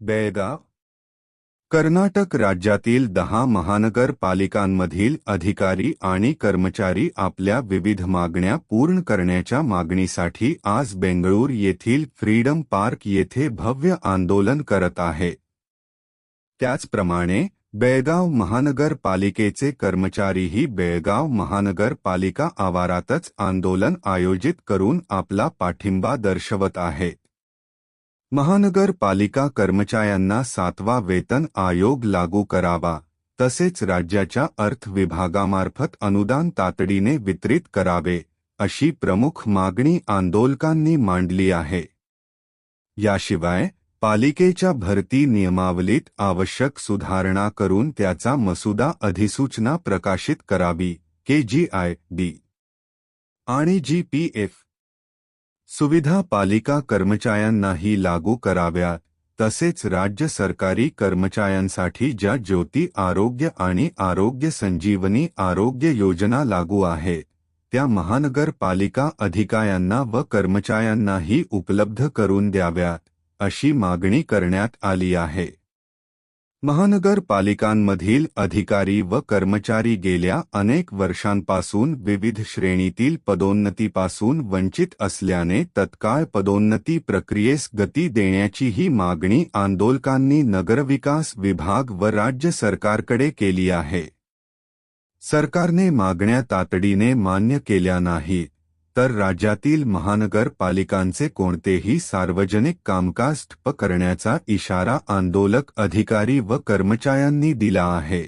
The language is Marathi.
बेळगाव कर्नाटक राज्यातील 10 महानगरपालिकांमधील अधिकारी आणि कर्मचारी आपल्या विविध मागण्या पूर्ण करण्याच्या मागणीसाठी आज बेंगळूर येथील फ्रीडम पार्क येथे भव्य आंदोलन करत आहेत. त्याचप्रमाणे बेळगाव महानगरपालिकेचे कर्मचारीही बेळगाव महानगरपालिका आवारातच आंदोलन आयोजित करून आपला पाठिंबा दर्शवत आहेत. महानगरपालिका कर्मचाऱ्यांना 7वा वेतन आयोग लागू करावा, तसेच राज्याच्या अर्थ विभागामार्फत अनुदान तातडीने वितरित करावे, अशी प्रमुख मागणी आंदोलकांनी मांडली आहे. याशिवाय पालिकेच्या भरती नियमावलीत आवश्यक सुधारणा करून त्याचा मसुदा अधिसूचना प्रकाशित करावी, KGID आणि GPF सुविधा पालिका कर्मचाऱ्यांनाही लागू कराव्यात. तसेच राज्य सरकारी कर्मचाऱ्यांसाठी ज्या ज्योती आरोग्य आणि आरोग्य संजीवनी आरोग्य योजना लागू आहेत, त्या महानगरपालिका अधिकाऱ्यांना व कर्मचाऱ्यांनाही उपलब्ध करून द्याव्यात, अशी मागणी करण्यात आली आहे. महानगरपालिकांमधील अधिकारी व कर्मचारी गेल्या अनेक वर्षांपासून विविध श्रेणीतील पदोन्नतीपासून वंचित असल्याने तत्काळ पदोन्नती प्रक्रियेस गती देण्याची ही मागणी आंदोलकांनी नगरविकास विभाग व राज्य सरकारकडे केली आहे. सरकारने मागण्या तातडीने मान्य केल्या नाहीत तर राज्यातील महानगरपालिकांचे कोणतेही सार्वजनिक कामकाज ठप्प करण्याचा इशारा आंदोलक अधिकारी व कर्मचाऱ्यांनी दिला आहे.